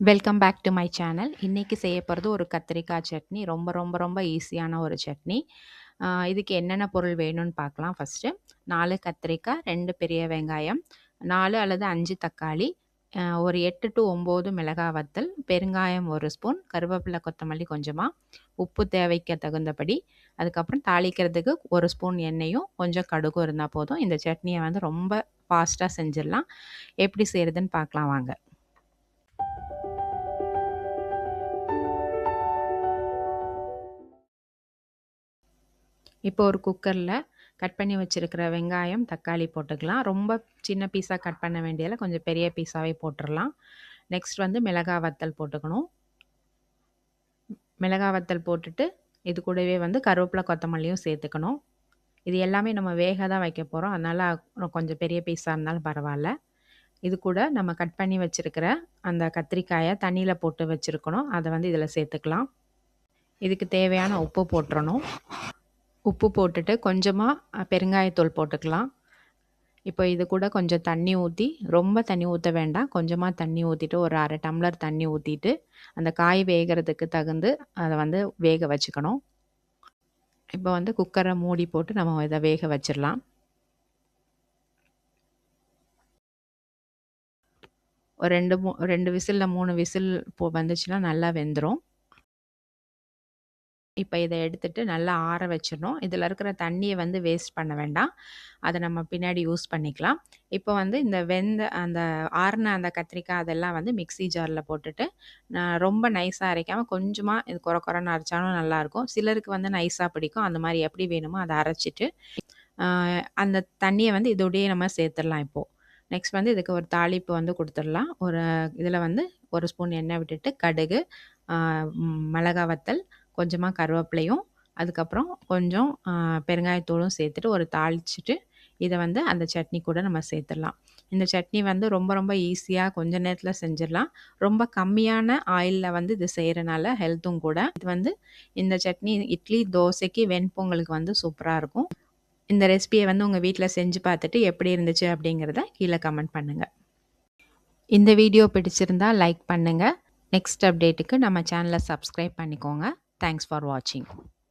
Welcome back to my channel. இன்றைக்கி செய்ய போகிறது ஒரு கத்திரிக்காய் சட்னி. ரொம்ப ரொம்ப ரொம்ப ஈஸியான ஒரு சட்னி. இதுக்கு என்னென்ன பொருள் வேணும்னு பார்க்கலாம். ஃபஸ்ட்டு 4 கத்திரிக்காய், 2 பெரிய வெங்காயம், 4 அல்லது 5 தக்காளி, ஒரு 8 to 9 மிளகாய் வத்தல், பெருங்காயம் 1 ஸ்பூன், கருவேப்பிலை கொத்தமல்லி கொஞ்சமாக, உப்பு தேவைக்கு தகுந்தபடி, அதுக்கப்புறம் தாளிக்கிறதுக்கு 1 ஸ்பூன் எண்ணெயும் கொஞ்சம் கடுகும் இருந்தால் போதும். இந்த சட்னியை வந்து ரொம்ப ஃபாஸ்ட்டாக செஞ்சிடலாம். எப்படி செய்கிறதுன்னு பார்க்கலாம் வாங்க. இப்போ ஒரு குக்கரில் கட் பண்ணி வச்சுருக்கிற வெங்காயம், தக்காளி போட்டுக்கலாம். ரொம்ப சின்ன பீஸாக கட் பண்ண வேண்டியதில் கொஞ்சம் பெரிய பீஸாகவே போட்டுடலாம். நெக்ஸ்ட் வந்து மிளகாய் வத்தல் போட்டுக்கணும். மிளகாய் வத்தல் போட்டுட்டு இது கூடவே வந்து கருவேப்பிலை கொத்தமல்லியும் சேர்த்துக்கணும். இது எல்லாமே நம்ம வேக தான் வைக்க போகிறோம். அதனால் கொஞ்சம் பெரிய பீஸாக இருந்தாலும் பரவாயில்ல. இது கூட நம்ம கட் பண்ணி வச்சுருக்கிற அந்த கத்திரிக்காயை தண்ணியில் போட்டு வச்சுருக்கணும். அதை வந்து இதில் சேர்த்துக்கலாம். இதுக்கு தேவையான உப்பு போட்டுறணும். உப்பு போட்டுட்டு கொஞ்சமாக பெருங்காயத்தூள் போட்டுக்கலாம். இப்போ இது கூட கொஞ்சம் தண்ணி ஊற்றி, ரொம்ப தண்ணி ஊற்ற வேண்டாம், கொஞ்சமாக தண்ணி ஊற்றிட்டு ஒரு 1/2 டம்ளர் தண்ணி ஊற்றிட்டு அந்த காய் வேகிறதுக்கு தகுந்து அதை வந்து வேக வச்சுக்கணும். இப்போ வந்து குக்கரை மூடி போட்டு நம்ம இதை வேக வச்சிடலாம். ஒரு 2 விசிலில் 3 விசில் வந்துச்சுன்னா நல்லா வெந்துடும். இப்போ இதை எடுத்துட்டு நல்லா ஆற வச்சிடணும். இதில் இருக்கிற தண்ணியை வந்து வேஸ்ட் பண்ண வேண்டாம். அதை நம்ம பின்னாடி யூஸ் பண்ணிக்கலாம். இப்போ வந்து இந்த அந்த ஆறின அந்த கத்திரிக்காய் அதெல்லாம் வந்து மிக்ஸி ஜாரில் போட்டுட்டு ரொம்ப நைஸாக அரைக்காமல் கொஞ்சமாக இது குறைன்னு அரைச்சாலும் நல்லாயிருக்கும். சிலருக்கு வந்து நைஸாக பிடிக்கும். அந்த மாதிரி எப்படி வேணுமோ அதை அரைச்சிட்டு அந்த தண்ணியை வந்து இதோடையே நம்ம சேர்த்துடலாம். இப்போது நெக்ஸ்ட் வந்து இதுக்கு ஒரு தாளிப்பு வந்து கொடுத்துடலாம். இதில் வந்து 1 ஸ்பூன் எண்ணெய் விட்டுட்டு கடுகு, மிளகாய் வத்தல், கொஞ்சமாக கருவேப்பிலையும், அதுக்கப்புறம் கொஞ்சம் பெருங்காயத்தூளும் சேர்த்துட்டு ஒரு தாளிச்சிட்டு இதை வந்து அந்த சட்னி கூட நம்ம சேர்த்துடலாம். இந்த சட்னி வந்து ரொம்ப ரொம்ப ஈஸியாக கொஞ்ச நேரத்தில் செஞ்சிடலாம். ரொம்ப கம்மியான ஆயிலில் வந்து இது செய்கிறனால ஹெல்த்தும் கூட. இது வந்து இந்த சட்னி இட்லி, தோசைக்கு, வெண்பொங்கலுக்கு வந்து சூப்பராக இருக்கும். இந்த ரெசிபியை வந்து உங்கள் வீட்டில் செஞ்சு பார்த்துட்டு எப்படி இருந்துச்சு அப்படிங்கிறத கீழே கமெண்ட் பண்ணுங்கள். இந்த வீடியோ பிடிச்சிருந்தா லைக் பண்ணுங்கள். நெக்ஸ்ட் அப்டேட்டுக்கு நம்ம சேனலை சப்ஸ்கிரைப் பண்ணிக்கோங்க. தேங்க்ஸ் ஃபார் வாட்சிங்.